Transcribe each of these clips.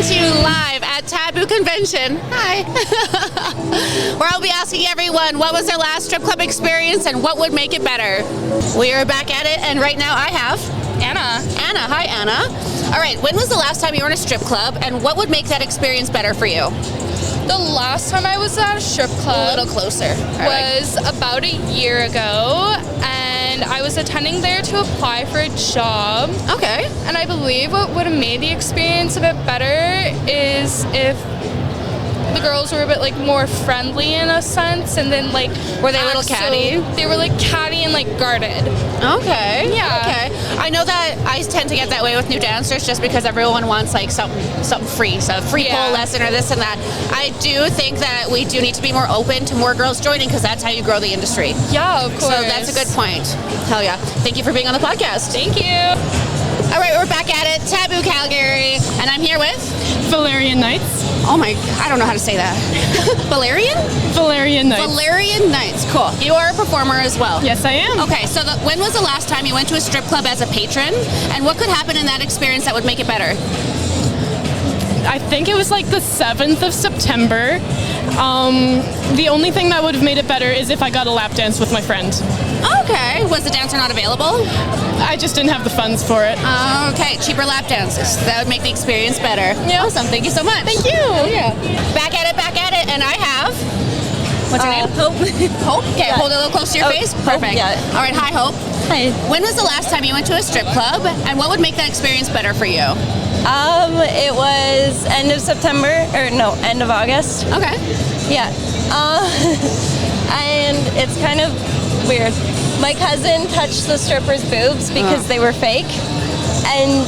to you live at Taboo Convention. Hi. Where I'll be asking everyone what was their last strip club experience and what would make it better. We are back at it, and right now I have Anna. Anna. Hi, Anna. All right, when was the last time you were in a strip club, and what would make that experience better for you? The last time I was at a strip club A little closer. was about a year ago, and I was attending there to apply for a job. Okay. And I believe what would have made the experience a bit better is if the girls were a bit like more friendly in a sense, and then like were they a little catty? They were like catty and like guarded. Okay. Yeah. Okay. I know that I tend to get that way with new dancers just because everyone wants like something free, so free pole lesson or this and that. I do think that we do need to be more open to more girls joining because that's how you grow the industry. Yeah, of course. So that's a good point. Hell yeah. Thank you for being on the podcast. Thank you. All right, we're back at it, Taboo Calgary, and I'm here with Valerian Nights. Oh my, I don't know how to say that. Valerian? Valerian Nights. Valerian Nights, cool. You are a performer as well. Yes, I am. Okay, so when was the last time you went to a strip club as a patron, and what could happen in that experience that would make it better? I think it was like the 7th of September. The only thing that would have made it better is if I got a lap dance with my friend. Okay, was the dancer not available? I just didn't have the funds for it. Okay, cheaper lap dances. That would make the experience better. Yeah. Awesome, thank you so much. Thank you. Yeah. Back at it, and I have... What's your name? Hope. Hope? Okay, hold it a little close to your face. Perfect. Yeah. All right, hi, Hope. Hi. When was the last time you went to a strip club, and what would make that experience better for you? It was end of September, or no, end of August. Okay. Yeah. And it's kind of weird. My cousin touched the stripper's boobs because they were fake, and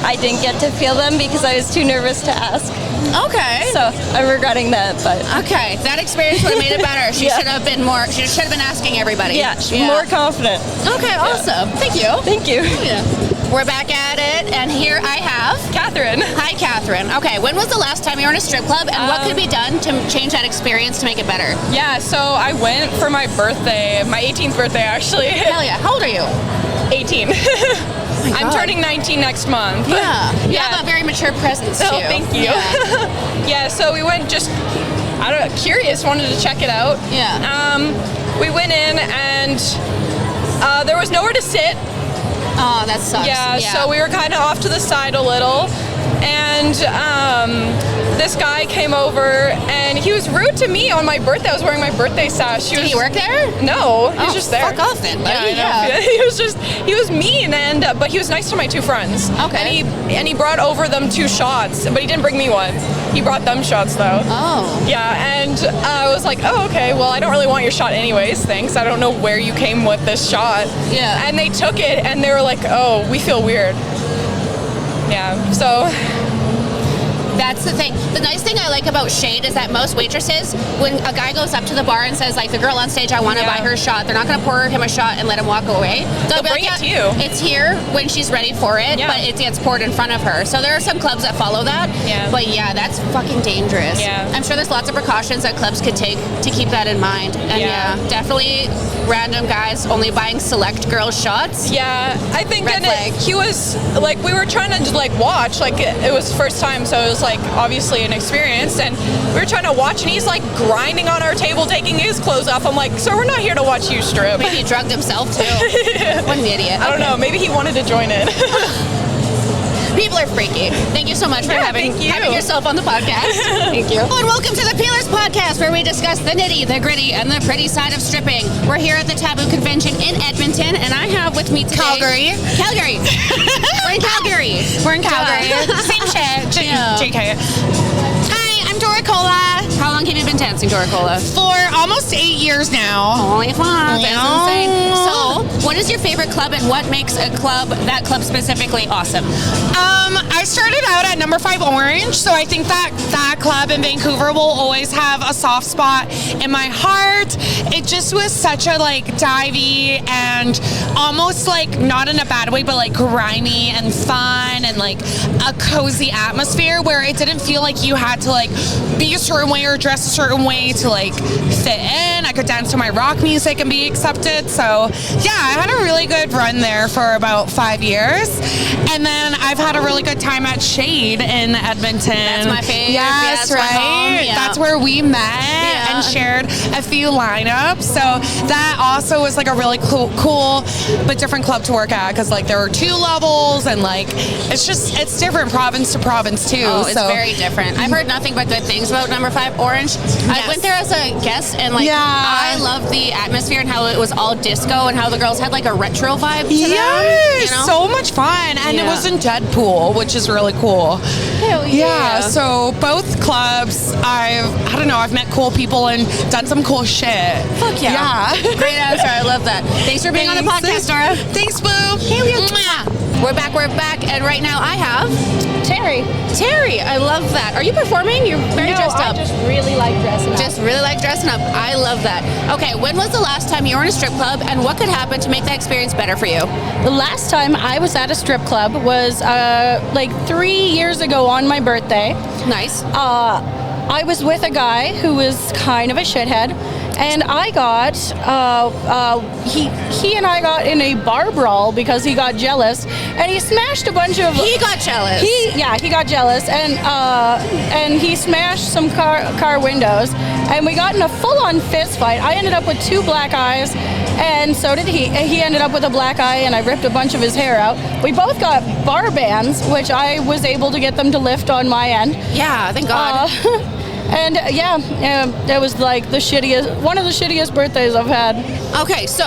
I didn't get to feel them because I was too nervous to ask. Okay. So I'm regretting that, but Okay, that experience would have made it better. She Yeah. should have been more. She should have been asking everybody. yeah, more confident. Okay, awesome. Thank you. Thank you. Yeah. We're back at it, and here I have Catherine. Hi, Catherine. Okay, when was the last time you were in a strip club, and what could be done to change that experience to make it better? Yeah, so I went for my birthday, my 18th birthday actually. Hell yeah. How old are you? 18. I'm God. turning 19 next month. Yeah. You Yeah. have a very mature presence, too. Oh, thank you. Yeah. Yeah, so we went just, I don't know, curious, wanted to check it out. Yeah. We went in and there was nowhere to sit. Oh, that sucks. Yeah, so we were kind of off to the side a little. And this guy came over and he was rude to me on my birthday. I was wearing my birthday sash. Did he work there? No, he was Oh, just there. fuck off then, buddy. Yeah, I know. He was mean, and but he was nice to my two friends. Okay. And he brought over them 2 shots, but he didn't bring me one. He brought them shots though. Oh. Yeah, and I was like, oh, okay, well, I don't really want your shot anyways, thanks. I don't know where you came with this shot. Yeah. And they took it, and they were like, oh, we feel weird. Yeah, so... That's the thing. The nice thing I like about Shade is that most waitresses, when a guy goes up to the bar and says, like, the girl on stage, I want to buy her a shot, they're not going to pour him a shot and let him walk away. They'll be bring like, it to you. It's here when she's ready for it, Yeah. but it gets poured in front of her. So there are some clubs that follow that. Yeah. But yeah, that's fucking dangerous. Yeah. I'm sure there's lots of precautions that clubs could take to keep that in mind. And Yeah. definitely random guys only buying select girls shots. Yeah, I think Red that flag. he was like, we were trying to like watch, like it was first time, so it was like obviously an experience, and we were trying to watch, and he's like grinding on our table, taking his clothes off. I'm like, sir, we're not here to watch you strip. Maybe he drugged himself too. What an idiot. I don't know, maybe he wanted to join in. People are freaky. Thank you so much for having yourself on the podcast. Thank you. And welcome to the Peelerz podcast, where we discuss the nitty, the gritty, and the pretty side of stripping. We're here at the Taboo Convention in Edmonton, and I have with me today... Calgary. We're in Calgary. We're in Calgary. Same shit. Yeah. JK. Hi, I'm Doricola. How long have you been dancing, Doricola? For almost 8 years now. Holy fuck, that's Yeah. insane. So, what is your favorite club, and what makes that club specifically awesome? I started out at number 5 Orange, so I think that club in Vancouver will always have a soft spot in my heart. It just was such a like divey and almost like, not in a bad way, but like grimy and fun and like a cozy atmosphere where it didn't feel like you had to like be a certain way or dress a certain way to like fit in. I could dance to my rock music and be accepted. So yeah, I had a really good run there for about 5 years. And then I I've had a really good time at Shade in Edmonton. That's my favorite. Yes, Yeah, that's my right. home. Yeah. That's where we met and shared a few lineups. So that also was like a really cool but different club to work at, because like there were 2 levels, and like it's different province to province too. Oh, it's so very different. I've heard nothing but good things about Number 5 Orange. I went there as a guest, and like I loved the atmosphere and how it was all disco, and how the girls had like a retro vibe to them. You know? So much fun, and it was in Deadpool, which is really cool. Hell yeah. So both clubs, I've met cool people and done some cool shit. Fuck yeah. Great answer. I love that. Thanks for being on the podcast, Dora. Thanks, Boo. Hell yeah. We're back, and right now I have Terry. I love that. Are you performing? You're very dressed up. I just really like dressing up. Just really like dressing up. I love that. Okay, when was the last time you were in a strip club, and what could happen to make that experience better for you? The last time I was at a strip club was like 3 years ago on my birthday. Nice. I was with a guy who was kind of a shithead, and I got he and I got in a bar brawl because he got jealous, and he smashed a bunch of. He got jealous. He got jealous, and he smashed some car windows, and we got in a full-on fist fight. I ended up with 2 black eyes, and so did he. He ended up with a black eye, and I ripped a bunch of his hair out. We both got bar bands, which I was able to get them to lift on my end. Yeah, thank God. And that was like one of the shittiest birthdays I've had. Okay, so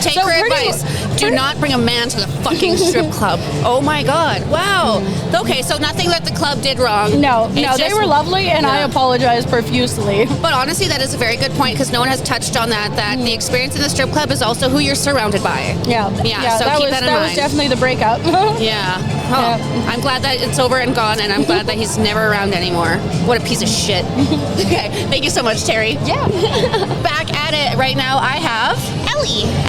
take her advice. Do not bring a man to the fucking strip club. Oh my God! Wow. Okay, so nothing that the club did wrong. No, they were lovely, and I apologize profusely. But honestly, that is a very good point, because no one has touched on that. That the experience in the strip club is also who you're surrounded by. Yeah. So that keep was, that in mind. was definitely the breakup. Yeah. Oh, I'm glad that it's over and gone, and I'm glad that he's never around anymore. What a piece of shit. Okay, thank you so much, Terry. Yeah. Back at it right now, I have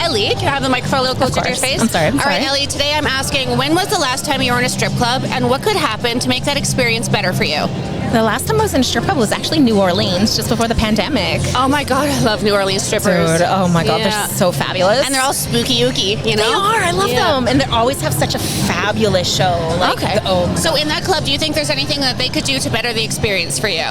Ellie, can I have the microphone a little closer to your face? I'm sorry. All right, Ellie, today I'm asking, when was the last time you were in a strip club, and what could happen to make that experience better for you? The last time I was in a strip club was actually New Orleans, just before the pandemic. Oh my God, I love New Orleans strippers. Dude, oh my God, they're so fabulous. And they're all spooky-ooky, you know? They are, I love them. And they always have such a fabulous show. So in that club, do you think there's anything that they could do to better the experience for you?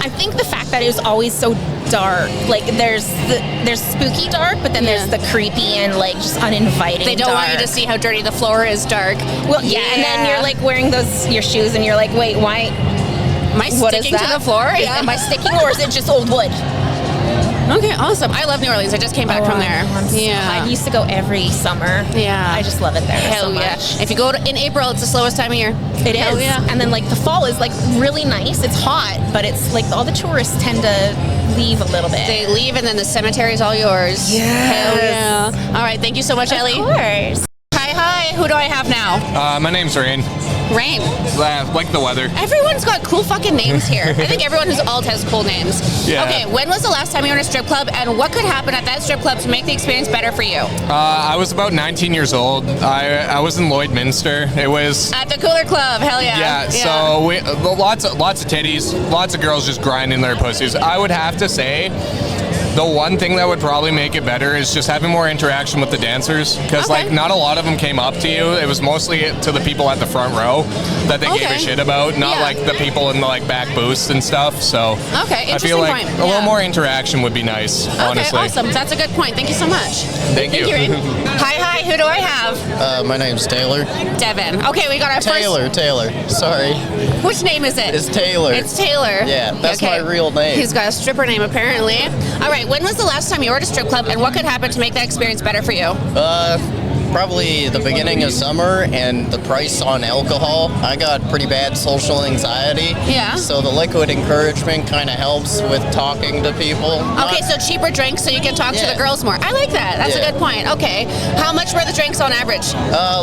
I think the fact that it was always so dark. Like there's spooky dark, but then there's the creepy and like just uninviting. They don't want you to see how dirty the floor is dark. Well, yeah, and then you're like wearing your shoes, and you're like, wait, why? Am I sticking to the floor? Yeah. Am I sticking, or is it just old wood? Okay, awesome. I love New Orleans. I just came back from there. I used to go every summer. Yeah. I just love it there Hell so much. Yeah. If you go in April, it's the slowest time of year. It is. Yeah. And then like the fall is like really nice. It's hot, but it's like all the tourists tend to leave a little bit. They leave, and then the cemetery is all yours. Yes. Hell yeah. All right, thank you so much, Ellie. Of course. Hi, who do I have now? My name's Rain. Rain. Like the weather. Everyone's got cool fucking names here. I think everyone who's alt has cool names. Yeah. Okay, when was the last time you were in a strip club, and what could happen at that strip club to make the experience better for you? I was about 19 years old. I was in Lloydminster. It was at the Cooler Club. Hell yeah. Yeah. So we lots of titties, lots of girls just grinding their pussies. I would have to say, the one thing that would probably make it better is just having more interaction with the dancers, because like not a lot of them came up to you. It was mostly to the people at the front row that they gave a shit about, not like the people in the like back booths and stuff. So I feel like a little more interaction would be nice. Honestly. Okay, awesome. That's a good point. Thank you so much. Thank you. Rain. Hi. Who do I have? My name's Taylor. Devin. Okay, we got our Taylor. Sorry. Which name is it? It's Taylor. It's Taylor. Yeah, that's my real name. He's got a stripper name apparently. All right. When was the last time you were at a strip club, and what could happen to make that experience better for you? Probably the beginning of summer, and the price on alcohol. I got pretty bad social anxiety. Yeah. So the liquid encouragement kind of helps with talking to people. Okay, so cheaper drinks so you can talk to the girls more. I like that. That's a good point. Okay. How much were the drinks on average?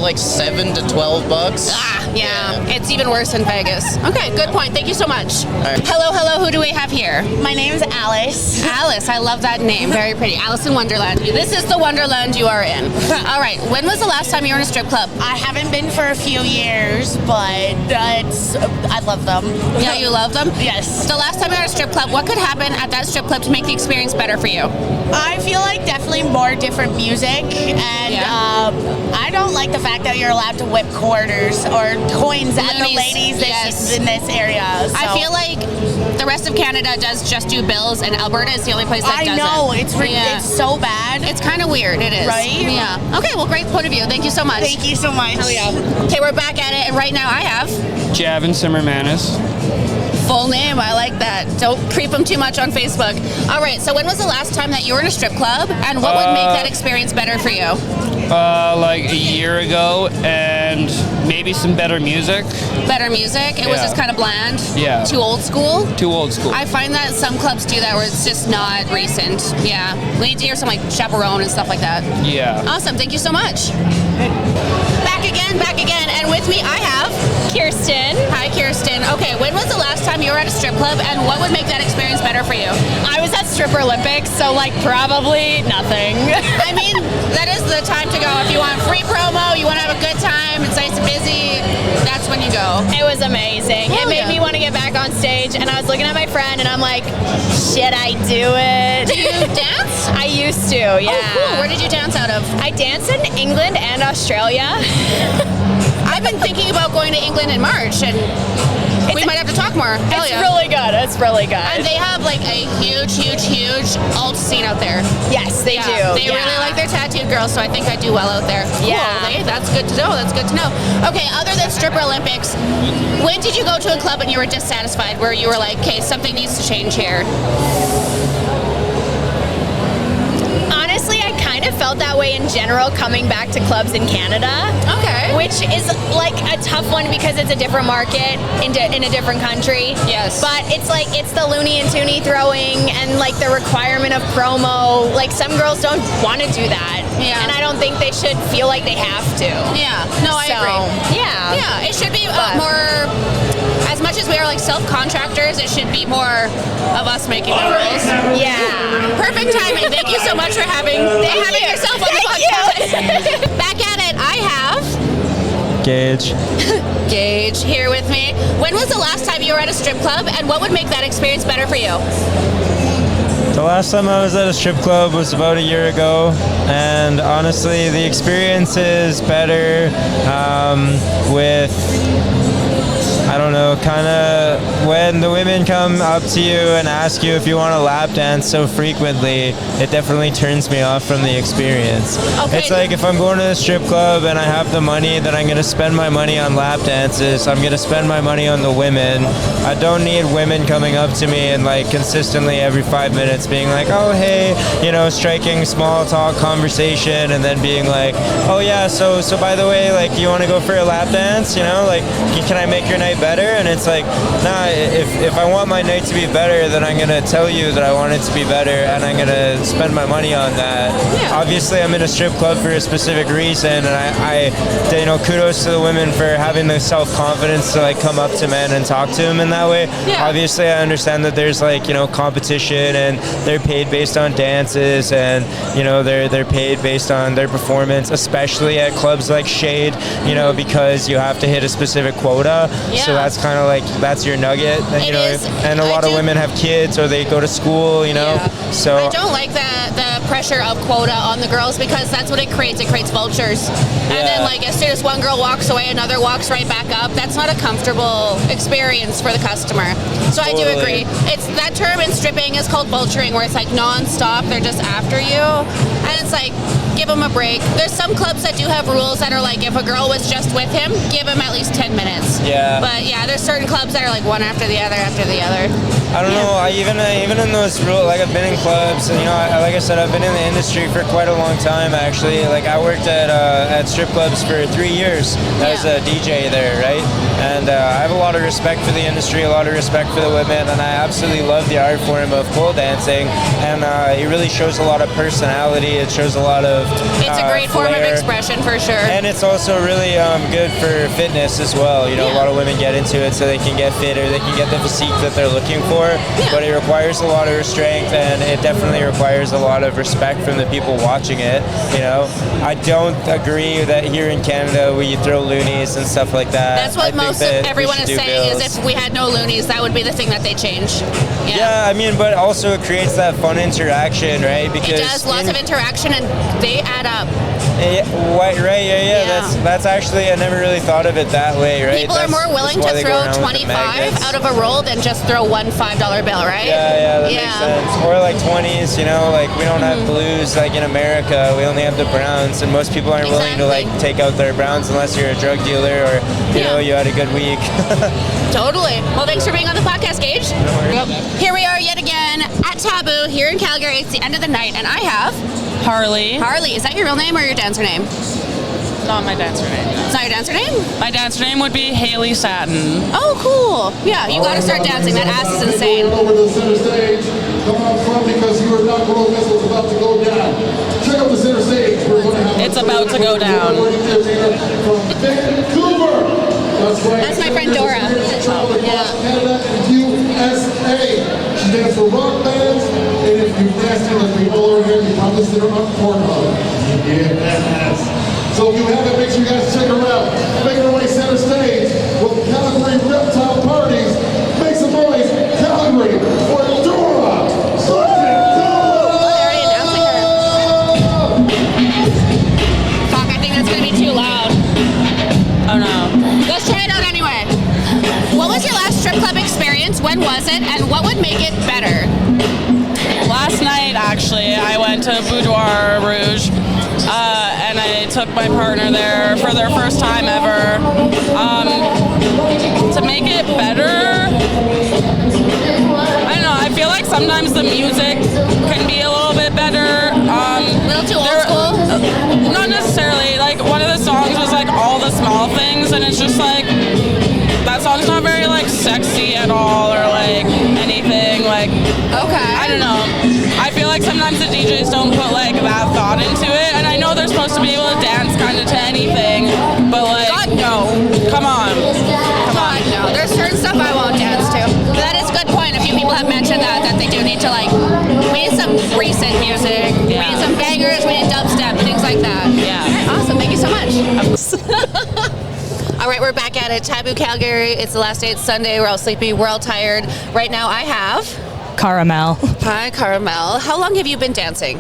Like $7 to $12. Yeah. It's even worse in Vegas. Okay, good point. Thank you so much. Hello. Who do we have here? My name is Alice. Alice, I love that name. Very pretty. Alice in Wonderland. This is the Wonderland you are in. All right. When was the last time you were in a strip club? I haven't been for a few years, but I love them. Yeah, you love them? Yes. The last time you were at a strip club, what could happen at that strip club to make the experience better for you? I feel like definitely more different music, and I don't like the fact that you're allowed to whip quarters or coins at the Loonies, ladies yes. in this area. So. I feel like the rest of Canada does just do bills, and Alberta is the only place that doesn't. I know, it's so bad. It's kind of weird, it is. Right? Yeah. Okay, well, great point of view. Thank you so much. Thank you so much. Oh, yeah. Okay, we're back at it, and right now I have... Javin Simmermanis. Full name, I like that. Don't creep them too much on Facebook. All right, so when was the last time that you were in a strip club, and what would make that experience better for you? Like a year ago, and maybe some better music. Better music? It was just kind of bland? Yeah. Too old school? Too old school. I find that some clubs do that where it's just not recent. Yeah. We need to hear some like Chaperone and stuff like that. Yeah. Awesome. Thank you so much. Back again. And with me I have... Kirsten. Hi, Kirsten. Okay, when was the last time you were at a strip club, and what would make that experience better for you? I was at Stripper Olympics, so like probably nothing. I mean, that is the time to go. If you want free promo, you want to have a good time, it's nice and busy, that's when you go. It was amazing. It made me want to get back on stage, and I was looking at my friend, and I'm like, should I do it? Do you dance? I used to, yeah. Oh, cool. Where did you dance out of? I danced in England and Australia. I've been thinking about going to England in March, and we might have to talk more. Hell It's yeah. really good. It's really good. And they have like a huge alt scene out there. Yes, they do. They really like their tattooed girls, so I think I do well out there. Yeah. Cool. Hey, that's good to know. That's good to know. Okay, other than Stripper Olympics, when did you go to a club and you were dissatisfied, where you were like, okay, something needs to change here? Honestly, I kind of felt that way in general coming back to clubs in Canada. Okay. Which is like a tough one because it's a different market in a different country. Yes. But it's like, it's the loony and toony throwing and like the requirement of promo. Like some girls don't want to do that. Yeah. And I don't think they should feel like they have to. Yeah. No, I agree. Yeah. Yeah, it should be more... As much as we are like self-contractors, it should be more of us making the rules. Yeah. Perfect timing. Thank you so much for having yourself on the podcast. Back at it, I have Gage here with me. When was the last time you were at a strip club, and what would make that experience better for you? The last time I was at a strip club was about a year ago, and honestly, the experience is better with, I don't know, kind of when the women come up to you and ask you if you want to lap dance so frequently, it definitely turns me off from the experience. Okay. It's like if I'm going to a strip club and I have the money, then I'm going to spend my money on lap dances. I'm going to spend my money on the women. I don't need women coming up to me and like consistently every 5 minutes being like, oh, hey, you know, striking small talk conversation and then being like, oh yeah, so by the way, like, you want to go for a lap dance? You know, like, can I make your night better? And it's like, nah, if I want my night to be better, then I'm gonna tell you that I want it to be better, and I'm gonna spend my money on that. Yeah. Obviously, I'm in a strip club for a specific reason, and I you know, kudos to the women for having the self-confidence to like come up to men and talk to them in that way. Yeah. Obviously, I understand that there's like, you know, competition, and they're paid based on dances, and you know, they're paid based on their performance, especially at clubs like Shade, you know, because you have to hit a specific quota. Yeah. So that's kind of like, that's your nugget. And, you know, and a lot of women have kids or they go to school, you know. Yeah. So I don't like the pressure of quota on the girls, because that's what it creates. It creates vultures. And then like as soon as one girl walks away, another walks right back up. That's not a comfortable experience for the customer. So I do agree. It's that term in stripping is called vulturing, where it's like non-stop, they're just after you. And it's like, give them a break. There's some clubs that do have rules that are like, if a girl was just with him, give him at least 10 minutes. Yeah. But yeah, there's certain clubs that are like one after the other after the other. I don't know. Even in those rules, like I've been in clubs, and you know, like I said, I've been in the industry for quite a long time. Actually, like I worked at strip clubs for 3 years as a DJ there, right? And I have a lot of respect for the industry, a lot of respect for the women, and I absolutely love the art form of pole dancing. And it really shows a lot of personality. It shows a lot of it's a great form of expression for sure. And it's also really good for fitness as well. You know, a lot lot of women get into it so they can get fit or they can get the physique that they're looking for. But it requires a lot of restraint, and it definitely requires a lot of respect from the people watching it. You know, I don't agree that here in Canada we throw loonies and stuff like that. That's what most of everyone is saying, is if we had no loonies, that would be the thing that they change. Yeah, I mean, but also it creates that fun interaction, right? Because it does, lots of interaction, and they add up. That's actually, I never really thought of it that way, right? People are more willing to throw 25 out of a roll than just throw one $5 bill, right? Yeah, that makes sense. Or like 20s, you know, like we don't have blues like in America. We only have the browns, and most people aren't willing to like take out their browns unless you're a drug dealer or you know you had a good week. Totally. Well, thanks for being on the podcast, Gage. Here we are yet again at Taboo here in Calgary. It's the end of the night, and I have Harley. Harley, is that your real name or your dancer name? Not my dancer name. It's not your dancer name? My dancer name would be Haley Satin. Oh, cool. Yeah, you gotta start dancing. That ass is insane. Over to the center stage. Come on front because you are not going to miss what's about to go down. Check out the center stage. We're going to have it's about to go down. From Vancouver. That's right. That's my friend Dora. Yeah. Canada and USA. She dances for rock bands, and if you dance like we all are here, you probably sit her on Pornhub. Yes. So if you haven't, make sure you guys check her out. Making her way center stage with Calgary Reptile Parties. Make some noise, Calgary, for Dora. Fuck, I think that's gonna be too loud. Oh no. Let's try it out anyway. What was your last strip club experience? When was it? And what would make it better? Last night, actually, I went to Boudoir Rouge, and I took my partner there for their first time ever. To make it better, I don't know, I feel like sometimes the music can be a little bit better. A little too old school? Not necessarily. Like, one of the songs was like All the Small Things, and it's just like, that song's not very like sexy at all or like anything. Like, okay, I don't know. I feel like sometimes the DJs don't put like that thought into it, and I know they're supposed to be able to dance kind of to anything, but like, God, no. Come on. God, no. There's certain stuff I won't dance to. That is a good point. A few people have mentioned that they do need to like, we need some recent music. Yeah. We need some bangers. We need dubstep, things like that. Yeah. All right, awesome. Thank you so much. All right, we're back at it. Taboo Calgary. It's the last day. It's Sunday. We're all sleepy. We're all tired. Right now I have Caramel. Hi, Caramel. How long have you been dancing?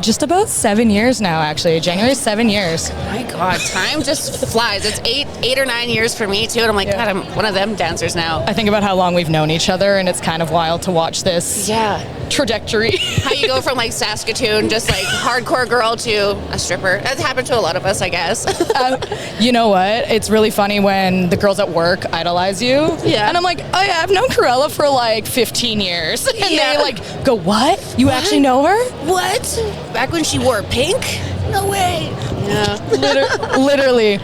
Just about 7 years now, actually. January, 7 years. My God, time just flies. It's eight or 9 years for me too, and I'm like, God, I'm one of them dancers now. I think about how long we've known each other, and it's kind of wild to watch this trajectory. How you go from like Saskatoon, just like hardcore girl, to a stripper. That's happened to a lot of us, I guess. You know what? It's really funny when the girls at work idolize you. Yeah. And I'm like, oh yeah, I've known Corella for like 15 years. And they like go, what? You actually know her? What? Back when she wore pink? No way. Yeah. Literally.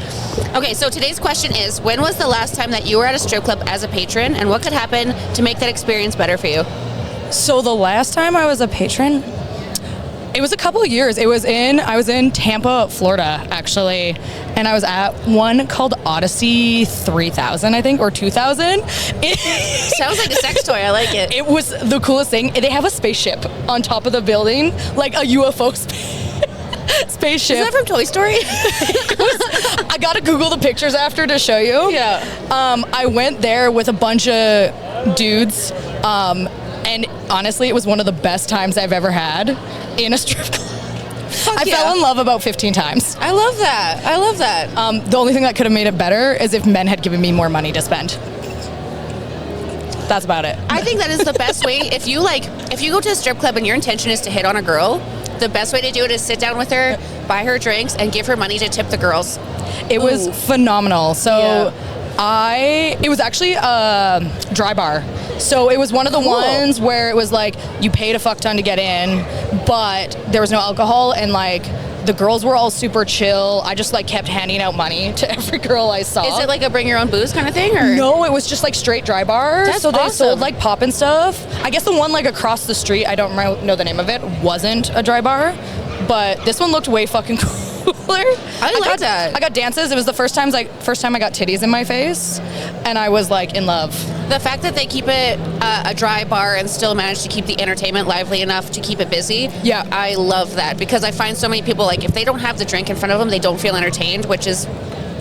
Okay, so today's question is, when was the last time that you were at a strip club as a patron, and what could happen to make that experience better for you? So the last time I was a patron, it was a couple of years. I was in Tampa, Florida, actually, and I was at one called Odyssey 3000, I think, or 2000. Sounds like a sex toy. I like it. It was the coolest thing. They have a spaceship on top of the building, like a UFO spaceship. Is that from Toy Story? I gotta Google the pictures after to show you. Yeah. I went there with a bunch of dudes, and honestly, it was one of the best times I've ever had in a strip club. I fell in love about 15 times. I love that. I love that. The only thing that could have made it better is if men had given me more money to spend. That's about it. I think that is the best way. If you go to a strip club and your intention is to hit on a girl, the best way to do it is sit down with her, buy her drinks, and give her money to tip the girls. It was phenomenal. So it was actually a dry bar. So it was one of the ones where it was like, you paid a fuck ton to get in, but there was no alcohol, and like, the girls were all super chill. I just like kept handing out money to every girl I saw. Is it like a bring your own booze kind of thing, or? No, it was just like straight dry bar. That's so they awesome. sold like pop and stuff. I guess the one like across the street, I don't know the name of it, wasn't a dry bar, but this one looked way fucking cool. cooler. I like that. I got dances. It was the first time I got titties in my face, and I was like in love. The fact that they keep it a dry bar and still manage to keep the entertainment lively enough to keep it busy. Yeah, I love that, because I find so many people, like, if they don't have the drink in front of them, they don't feel entertained, which is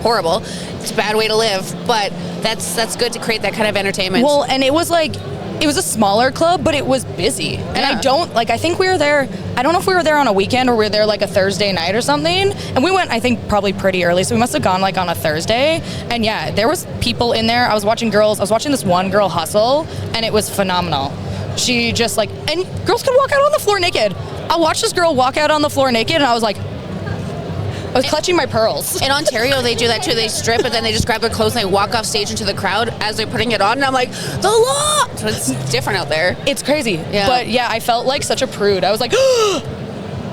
horrible. It's a bad way to live, but that's good to create that kind of entertainment. Well, and it was a smaller club, but it was busy. And I think we were there, I don't know if we were there on a weekend or we were there like a Thursday night or something. And we went, I think, probably pretty early. So we must have gone like on a Thursday. And yeah, there was people in there. I was watching this one girl hustle, and it was phenomenal. She just and girls could walk out on the floor naked. I watched this girl walk out on the floor naked, and I was clutching my pearls. In Ontario, they do that too. They strip and then they just grab their clothes and they walk off stage into the crowd as they're putting it on. And I'm like, the law! So it's different out there. It's crazy. Yeah. But yeah, I felt like such a prude. I was like,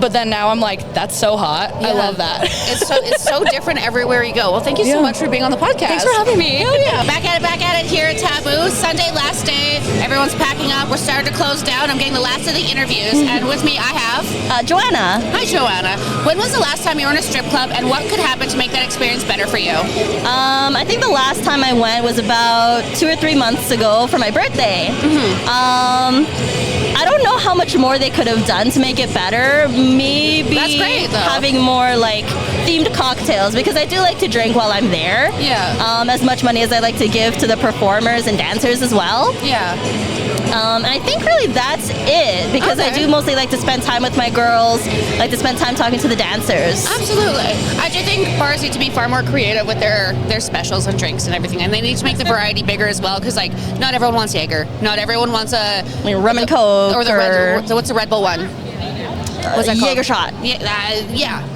but then now I'm like, that's so hot. Yeah. I love that. It's so different everywhere you go. Well, thank you so much for being on the podcast. Thanks for having me. Hell yeah. Back at it here at Taboo. Sunday, last day. Everyone's packing up. We're starting to close down. I'm getting the last of the interviews. And with me, I have... Joanna. Hi, Joanna. When was the last time you were in a strip club, and what could happen to make that experience better for you? I think the last time I went was about 2 or 3 months ago for my birthday. I don't know how much more they could have done to make it better. Maybe That's great, though. Having more themed cocktails, because I do like to drink while I'm there. Yeah. As much money as I like to give to the performers and dancers as well. Yeah. And I think really that's it, because I do mostly like to spend time with my girls, like to spend time talking to the dancers. Absolutely. I do think bars need to be far more creative with their specials and drinks and everything, and they need to make the variety bigger as well, because not everyone wants Jaeger, not everyone wants a rum and Coke or what's the Red Bull one? What's that called? Jaeger shot. Yeah.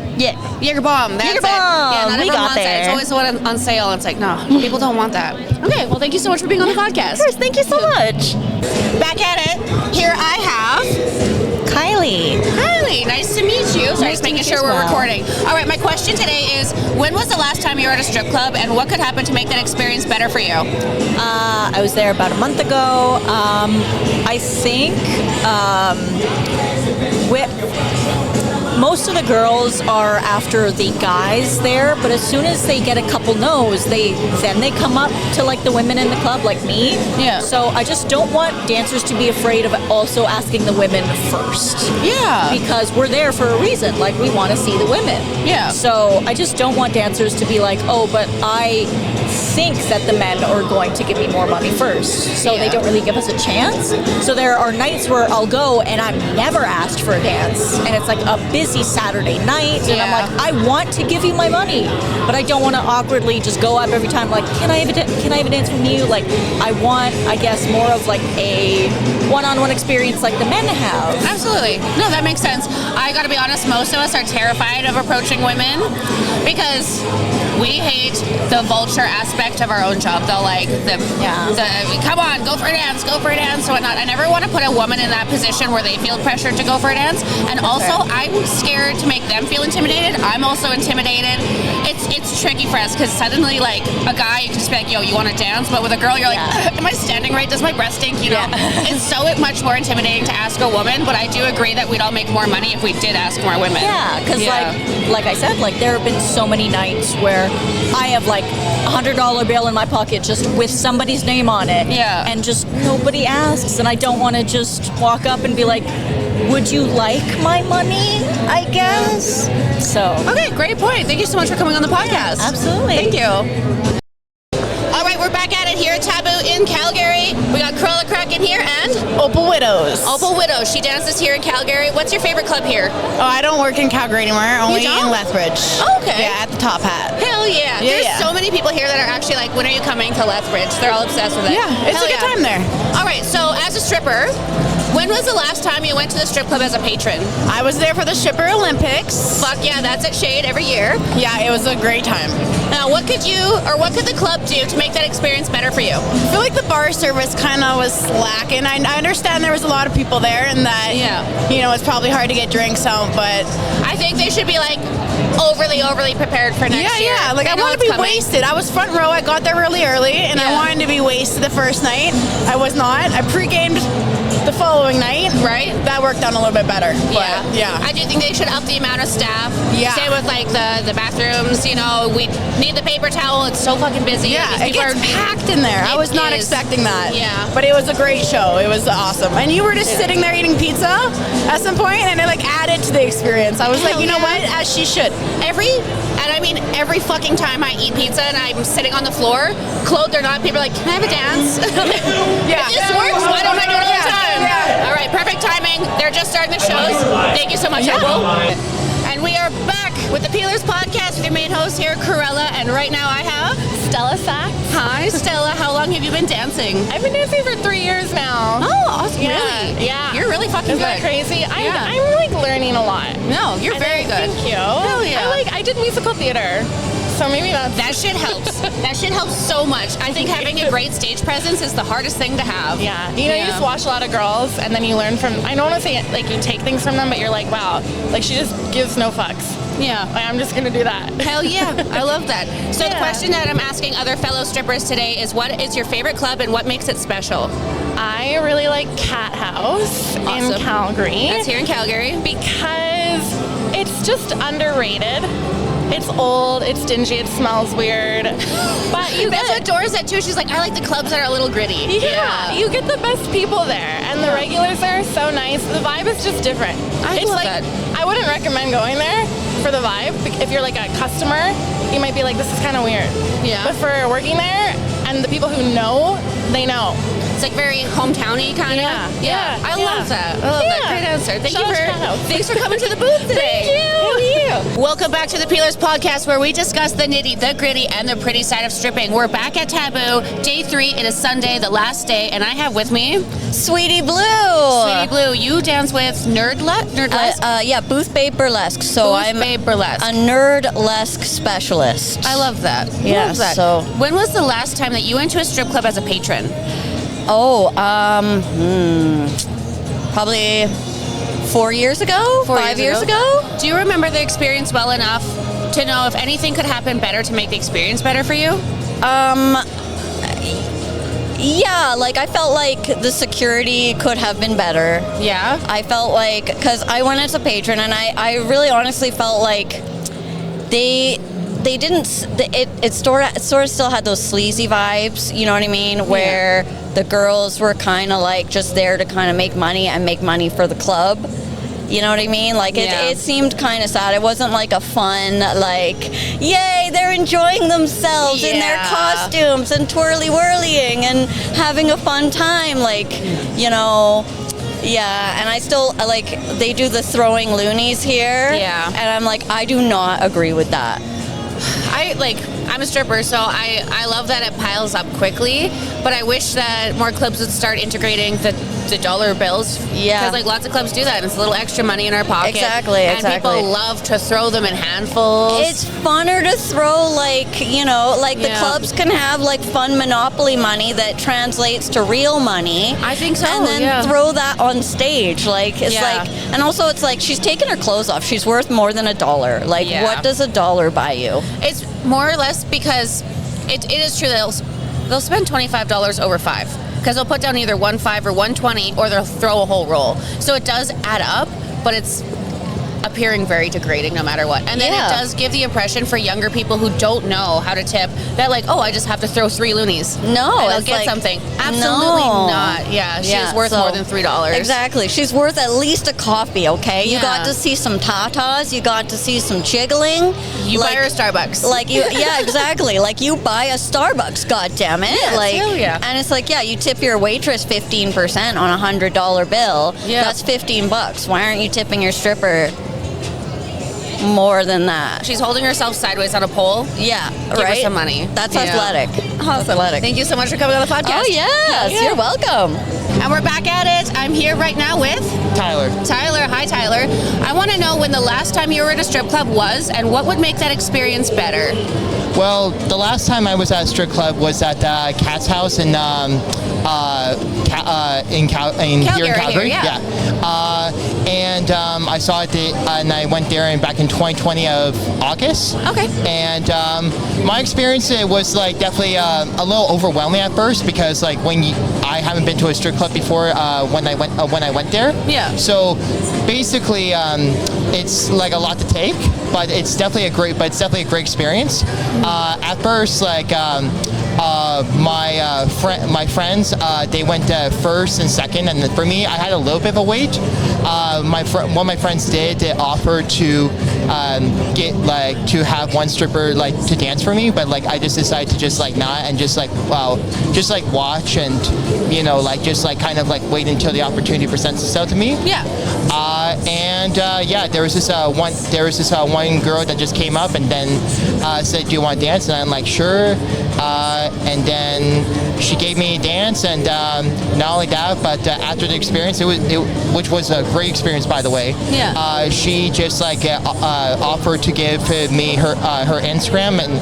Jaeger bomb. That's Jaeger it. bomb. Yeah, not We everyone got wants there. It's always the one on sale. And it's like, no, people don't want that. Okay, well, thank you so much for being on the podcast. Of course, thank you so much. Back at it. Here I have Kylie. Kylie, nice to meet you. Sorry, just making sure we're recording. All right, my question today is, when was the last time you were at a strip club, and what could happen to make that experience better for you? I was there about a month ago. I think most of the girls are after the guys there, but as soon as they get a couple no's, they come up to the women in the club, like me. Yeah. So I just don't want dancers to be afraid of also asking the women first. Yeah. Because we're there for a reason. We want to see the women. Yeah. So I just don't want dancers to be like, oh, but I think that the men are going to give me more money first. So they don't really give us a chance. So there are nights where I'll go and I'm never asked for a dance. And it's a busy Saturday night. And I'm like, I want to give you my money, but I don't want to awkwardly just go up every time can I have a dance from you? I want, I guess, more of a one-on-one experience like the men have. Absolutely. No, that makes sense. I gotta be honest, most of us are terrified of approaching women because we hate the vulture aspect of our own job. They'll come on, go for a dance, and whatnot. I never want to put a woman in that position where they feel pressured to go for a dance. And also, I'm scared to make them feel intimidated. I'm also intimidated. It's tricky for us because suddenly, a guy, you can just be like, yo, you want to dance? But with a girl, you're like, am I standing right? Does my breast stink? You know? It's so much more intimidating to ask a woman, but I do agree that we'd all make more money if we did ask more women. Yeah, because like I said, there have been so many nights where I have $100 bill in my pocket just with somebody's name on it. Yeah. And just nobody asks, and I don't want to just walk up and be like, would you like my money, I guess? So. Okay, great point. Thank you so much for coming on the podcast. Yeah, absolutely. Thank you. All right, we're back at it here at Taboo in Calgary. We got Cruella Crack in here and Opal Widows. Opal Widows. She dances here in Calgary. What's your favorite club here? Oh, I don't work in Calgary anymore. Only in Lethbridge. Oh, okay. Yeah, at the Top Hat. Hell yeah. There's so many people here that are actually like, when are you coming to Lethbridge? They're all obsessed with it. Yeah, it's a good time there. All right, so as a stripper, when was the last time you went to the strip club as a patron? I was there for the Stripper Olympics. Fuck yeah, that's at Shade every year. Yeah, it was a great time. Now, what could the club do to make that experience better for you? I feel like the bar service kind of was slacking. I understand there was a lot of people there and that, it's probably hard to get drinks out, but I think they should be overly prepared for next year. Yeah, I want to be wasted. I was front row. I got there really early, and I wanted to be wasted the first night. I was not. I pre-gamed the following night, right? That worked out a little bit better. But, yeah. I do think they should up the amount of staff. Yeah. Same with like the bathrooms. You know, we need the paper towel. It's so fucking busy. Yeah, These it people gets packed in there. I was not expecting that. Yeah. But it was a great show. It was awesome. And you were just sitting there eating pizza at some point, and it like added to the experience. I was like, you know what? As she should. Every fucking time I eat pizza and I'm sitting on the floor, clothed or not, people are like, can I have a dance? Yeah. If this works, why don't I do it all the time? Yeah. All right, perfect timing. They're just starting the shows. Thank you so much, Opal. And we are back with the Peelerz podcast with your main host here, Corella, and right now I have Stella Sachs. Hi, Stella. How long have you been dancing? I've been dancing for 3 years now. Oh, awesome. Yeah. Really? Yeah. You're really fucking Isn't good. that crazy? Yeah. I'm like learning a lot. No, you're very good. Thank you. Hell yeah. I did musical theater. So maybe that shit helps. That shit helps so much. I think having a great stage presence is the hardest thing to have. Yeah. You just watch a lot of girls and then you learn from, I don't want to say it, like you take things from them, but you're like, wow, like she just gives no fucks. Yeah. Like, I'm just going to do that. Hell yeah. I love that. So the question that I'm asking other fellow strippers today is, what is your favorite club and what makes it special? I really like Cat House in Calgary. That's here in Calgary. Because it's just underrated. It's old, it's dingy, it smells weird. But that's what Dora said too. She's like, I like the clubs that are a little gritty. Yeah. You get the best people there, and the regulars there are so nice. The vibe is just different. I love that. I wouldn't recommend going there for the vibe. If you're like a customer, you might be like, this is kind of weird. Yeah. But for working there, and the people who know, they know. It's like very hometowny kind of. Yeah. I love that. I love that. Great answer. Thanks for coming to the booth today. Thank you. Welcome back to the Peelerz podcast, where we discuss the nitty, the gritty, and the pretty side of stripping. We're back at Taboo, day 3. It is Sunday, the last day, and I have with me Sweetie Blue. Sweetie Blue, you dance with Nerdlesque? Yeah, Booth Babe Burlesque. So I'm a Nerdlesque specialist. I love that. Yeah. Love that. So when was the last time that you went to a strip club as a patron? Probably 4 years ago, 5 years ago. Do you remember the experience well enough to know if anything could happen better to make the experience better for you? Yeah, like I felt like the security could have been better. Yeah. I felt like, because I went as a patron, and I really honestly felt like they didn't, it sort of still had those sleazy vibes, you know what I mean? Where the girls were kind of like just there to kind of make money and make money for the club. You know what I mean? Like it seemed kind of sad. It wasn't like a fun, like, yay, they're enjoying themselves in their costumes and twirly-whirlying and having a fun time. Like, you know, yeah, and I still, like, they do the throwing loonies here. Yeah. And I'm like, I do not agree with that. I'm a stripper, so I love that it piles up quickly, but I wish that more clubs would start integrating the dollar bills. Yeah. Because like lots of clubs do that, and it's a little extra money in our pocket. Exactly. And people love to throw them in handfuls. It's funner to throw, like, you know, like the clubs can have like fun Monopoly money that translates to real money. I think so. And then throw that on stage. Like, it's like, and also it's like she's taking her clothes off. She's worth more than $1. Like, what does $1 buy you? It's more or less because it is true that they'll spend $25 over 5. Because they'll put down either 1.5 or 1.20, or they'll throw a whole roll. So it does add up, but it's appearing very degrading no matter what. And then it does give the impression for younger people who don't know how to tip that, like, oh, I just have to throw 3 loonies. No, and I'll it's get like, something. Absolutely no. not. Yeah, she's worth more than $3. Exactly. She's worth at least a coffee, okay? You got to see some tatas. You got to see some jiggling. You buy her a Starbucks. Like, you, yeah, exactly. Like, you buy a Starbucks, goddammit. Yes, like, hell yeah. And it's like, yeah, you tip your waitress 15% on a $100 bill. Yeah. That's $15. Why aren't you tipping your stripper more than that? She's holding herself sideways on a pole. Yeah, Give her some money. That's athletic. Awesome. Athletic. Thank you so much for coming on the podcast. Oh, yes. You're welcome. And we're back at it. I'm here right now with Tyler. Hi, Tyler. I want to know when the last time you were at a strip club was, and what would make that experience better. Well, the last time I was at a strip club was at Cat's House in here in Calgary. yeah. And I saw it, and I went there back in 2020 of August. Okay. And my experience, it was like definitely a little overwhelming at first, because like I haven't been to a strip club before when I went there. Yeah. So basically, it's like a lot to take, but it's definitely a great experience. At first, like my friends, they went first and second, and for me, I had a little bit of a wait. One of my friends did offer to to have one stripper to dance for me, but I just decided to just not, and just watch, and just kind of wait until the opportunity presents itself to me. Yeah. There was this one girl that just came up and then said, "Do you want to dance?" And I'm like, "Sure." And then she gave me a dance, and not only that, but after the experience, which was a great experience, by the way. Yeah. She just offered to give me her Instagram, and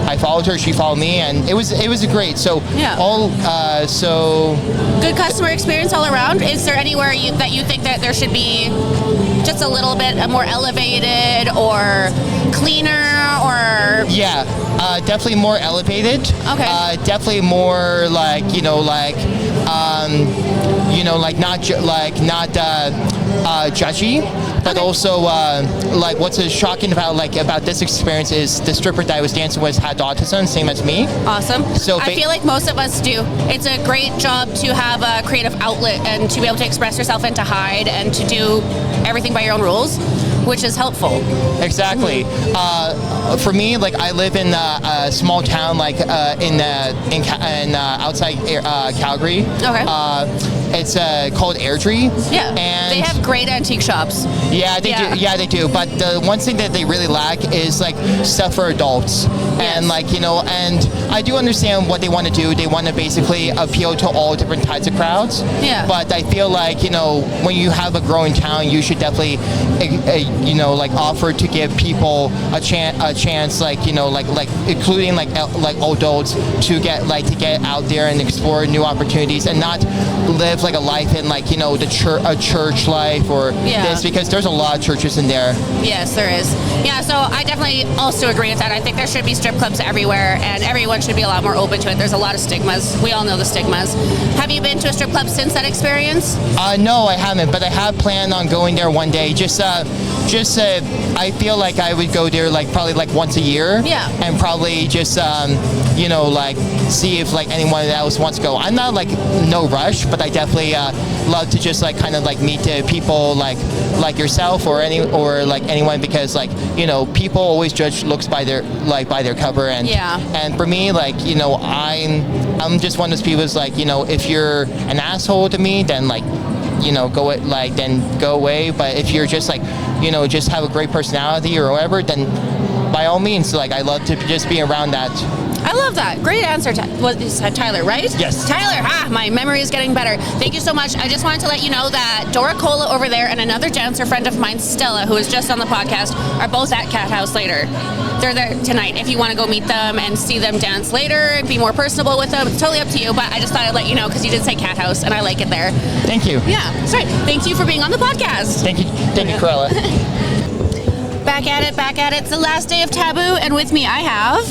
I followed her. She followed me, and it was great. So yeah. Good customer experience all around. Is there anywhere that you think that there should be just a little bit more elevated or cleaner, or? Yeah, definitely more elevated. Okay. Definitely more not judgy, but also what's shocking about this experience is the stripper that I was dancing with had autism, same as me. Awesome. So I feel like most of us do. It's a great job to have a creative outlet and to be able to express yourself and to hide and to do everything by your own rules, which is helpful. Exactly. For me, I live in a small town, outside Calgary. Okay. It's called Airdrie. Yeah. And they have great antique shops. Yeah, they do. Yeah, they do. But the one thing that they really lack is stuff for adults. Yes. And and I do understand what they want to do. They want to basically appeal to all different types of crowds. Yeah. But I feel when you have a growing town, you should definitely offer to give people a chance, including adults to get out there and explore new opportunities and not live a life in a church life or this, because there's a lot of churches in there. Yes, there is. Yeah, so I definitely also agree with that. I think there should be strip clubs everywhere, and everyone should be a lot more open to it. There's a lot of stigmas. We all know the stigmas. Have you been to a strip club since that experience? No, I haven't, but I have planned on going there one day. I feel like I would go there probably once a year. Yeah. And probably just see if anyone else wants to go. I'm not no rush, but I definitely love to just meet people like yourself or anyone, because people always judge looks by their cover, and and for me I'm just one of those people if you're an asshole to me, then go away. But if you're just just have a great personality or whatever, then by all means, I love to just be around that. I love that. Great answer. Tyler, right? Yes. Tyler, my memory is getting better. Thank you so much. I just wanted to let you know that Dora Cola over there and another dancer friend of mine, Stella, who is just on the podcast, are both at Cat House later. They're there tonight. If you want to go meet them and see them dance later and be more personable with them, it's totally up to you, but I just thought I'd let you know because you did say Cat House, and I like it there. Thank you. Yeah, that's right. Thank you for being on the podcast. Thank you, Corella. Back at it. It's the last day of Taboo, and with me I have...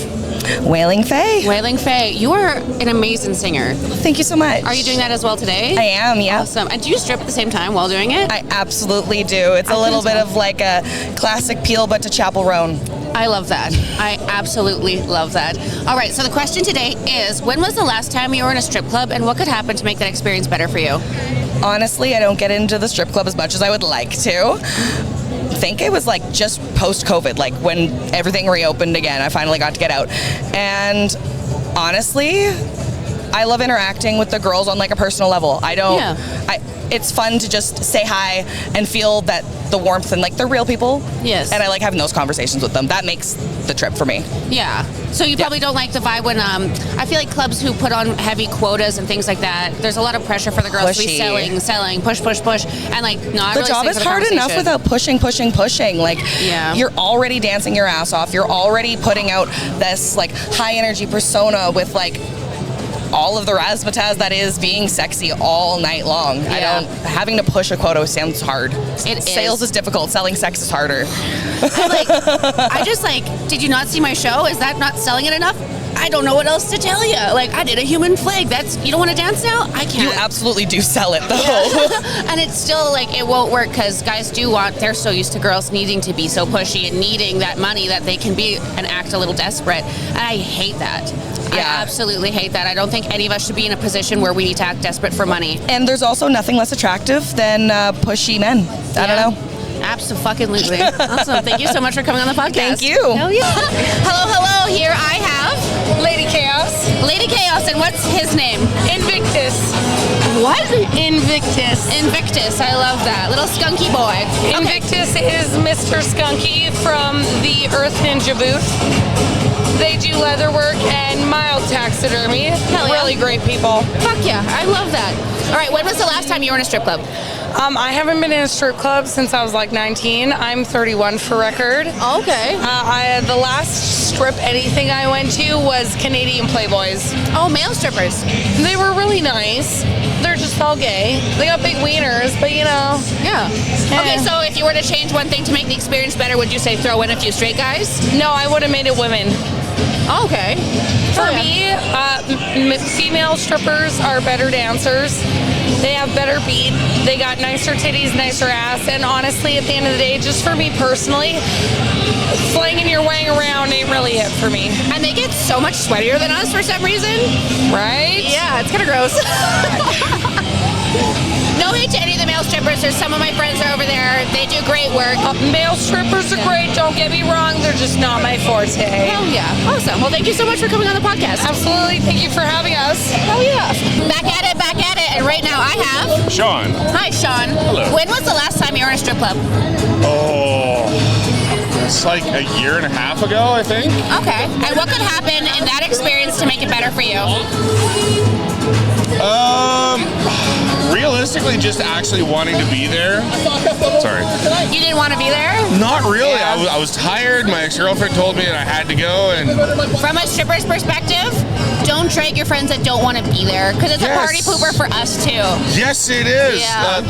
Wailing Faye. Wailing Faye. You are an amazing singer. Thank you so much. Are you doing that as well today? I am, yeah. Awesome. And do you strip at the same time while doing it? I absolutely do. It's a little bit of a classic Peel, but to Chapel Roan. I love that. I absolutely love that. All right, so the question today is, when was the last time you were in a strip club, and what could happen to make that experience better for you? Honestly, I don't get into the strip club as much as I would like to. I think it was just post-COVID, when everything reopened again. I finally got to get out. And honestly, I love interacting with the girls on like a personal level. It's fun to just say hi and feel that the warmth and like they're real people. Yes. And I like having those conversations with them. That makes the trip for me. Yeah. So you probably don't like the vibe when I feel like clubs who put on heavy quotas and things like that. There's a lot of pressure for the girls to be selling, push, and like not. The really job is hard enough without pushing. Like, you're already dancing your ass off. You're already putting out this like high energy persona with like all of the razzmatazz that is being sexy all night long. Having to push a quota sounds hard. Sales is difficult. Selling sex is harder. Did you not see my show? Is that not selling it enough? I don't know what else to tell you. Like, I did a human flag. You don't want to dance now? I can't. You absolutely do sell it, though. And it's still, like, it won't work because guys they're so used to girls needing to be so pushy and needing that money that they can be and act a little desperate. And I hate that. I absolutely hate that. I don't think any of us should be in a position where we need to act desperate for money. And there's also nothing less attractive than pushy men. I don't know. Absolutely. Awesome. Thank you so much for coming on the podcast. Thank you. Hell yeah. Hello. Here I have Lady Chaos. Lady Chaos, and what's his name? Invictus. What? Invictus. I love that. Little skunky boy. Invictus is Mr. Skunky from the Earth Ninja booth. They do leather work and mild taxidermy. Hell yeah. Really great people. Fuck yeah. I love that. All right, when was the last time you were in a strip club? I haven't been in a strip club since I was like 19. I'm 31 for record. Okay. The last strip anything I went to was Canadian Playboys. Oh, male strippers. They were really nice. They're just all gay. They got big wieners, but you know. Yeah. Okay, so if you were to change one thing to make the experience better, would you say throw in a few straight guys? No, I would have made it women. Okay. For me, female strippers are better dancers. They have better beat. They got nicer titties, nicer ass. And honestly, at the end of the day, just for me personally, flinging your wang around ain't really it for me. And they get so much sweatier than us for some reason. Right? Yeah, it's kind of gross. No hate to any of the male strippers. There's some of my friends are over there. They do great work. Male strippers are great. Don't get me wrong. They're just not my forte. Hell yeah. Awesome. Well, thank you so much for coming on the podcast. Absolutely. Thank you for having us. Hell yeah. Back at it. And right now I have... Sean. Hi, Sean. Hello. When was the last time you were in a strip club? Oh, it's like a year and a half ago, I think. Okay. And what could happen in that experience to make it better for you? Realistically, just actually wanting to be there. Sorry. You didn't want to be there? Not really. Yeah. I was tired. My ex-girlfriend told me that I had to go. And from a stripper's perspective, don't drag your friends that don't want to be there because it's a party pooper for us too. Yes, it is. Yeah.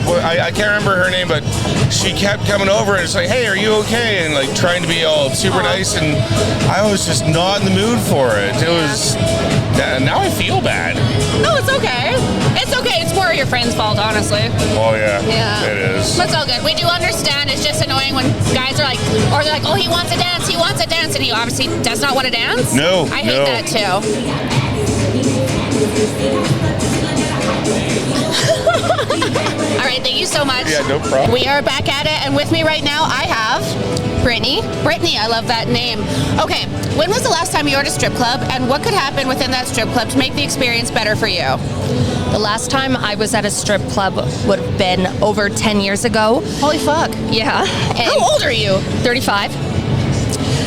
I can't remember her name, but she kept coming over and it's like, hey, are you okay? And like trying to be all super nice, and I was just not in the mood for it. It was. Now I feel bad. No, it's okay. It's okay. It's more your friend's fault, honestly. Oh yeah. Yeah. It is. That's all good. We do understand. It's just annoying when guys are like, or they're like, oh, he wants to dance, and he obviously does not want to dance. No. I hate that too. All right, thank you so much. Yeah, no problem. We are back at it, and with me right now, I have Brittany. Brittany, I love that name. Okay, when was the last time you were at a strip club, and what could happen within that strip club to make the experience better for you? The last time I was at a strip club would have been over 10 years ago. Holy fuck. Yeah. How old are you? 35.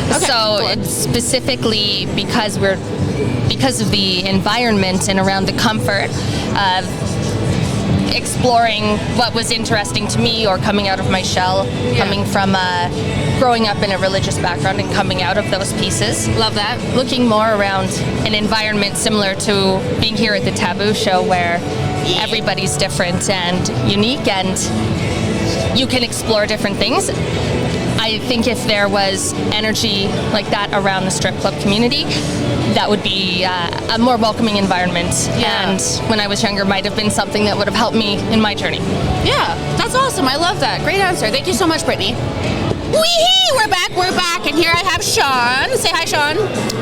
Okay, so it's specifically because of the environment and around the comfort of exploring what was interesting to me or coming out of my shell, coming from growing up in a religious background and coming out of those pieces. Love that. Looking more around an environment similar to being here at the Taboo show where everybody's different and unique and you can explore different things. I think if there was energy like that around the strip club community, that would be a more welcoming environment. Yeah. And when I was younger, might have been something that would have helped me in my journey. Yeah, that's awesome. I love that. Great answer. Thank you so much, Brittany. Wee-hee! We're back, and here I have Sean. Say hi, Sean.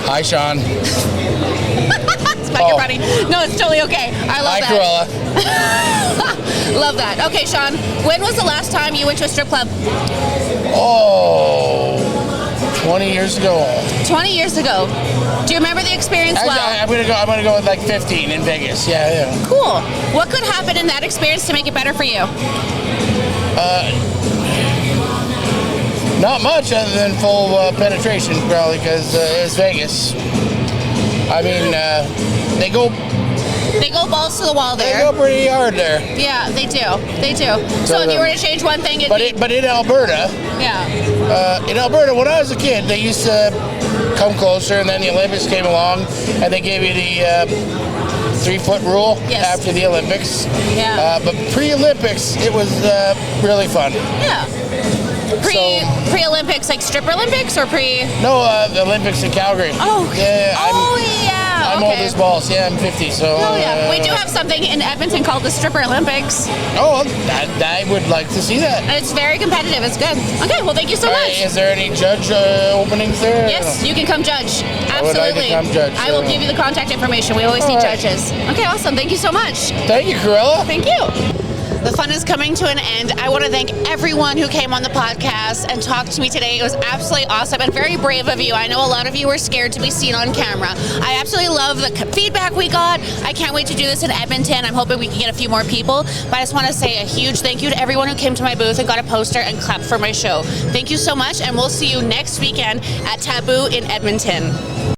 Hi, Sean. It's like you're funny. No, it's totally okay. I love that. Hi, Cruella. Love that. Okay, Sean, when was the last time you went to a strip club? Oh, 20 years ago. 20 years ago. Do you remember the experience well? I'm gonna go with like 15 in Vegas. Yeah. Cool. What could happen in that experience to make it better for you? Not much other than full penetration, probably, because it's Vegas. I mean, they go balls to the wall there. They go pretty hard there. Yeah, they do. So if you were to change one thing, but in Alberta, when I was a kid, they used to come closer, and then the Olympics came along, and they gave you the 3-foot rule after the Olympics. Yeah. But pre-Olympics, it was really fun. Yeah. Pre-Olympics, like stripper Olympics, or pre? No, the Olympics in Calgary. Oh. Yeah. I'm okay. old as balls. Yeah, I'm 50. So. Oh yeah. We do have something in Edmonton called the Stripper Olympics. Oh, I would like to see that. It's very competitive. It's good. Okay. Well, thank you so much. Is there any judge openings there? Yes, you can come judge. Absolutely. I would like to come judge. I will give you the contact information. We always need judges. Okay. Awesome. Thank you so much. Thank you, Corella. Thank you. The fun is coming to an end. I want to thank everyone who came on the podcast and talked to me today. It was absolutely awesome and very brave of you. I know a lot of you were scared to be seen on camera. I absolutely love the feedback we got. I can't wait to do this in Edmonton. I'm hoping we can get a few more people. But I just want to say a huge thank you to everyone who came to my booth and got a poster and clapped for my show. Thank you so much, and we'll see you next weekend at Taboo in Edmonton.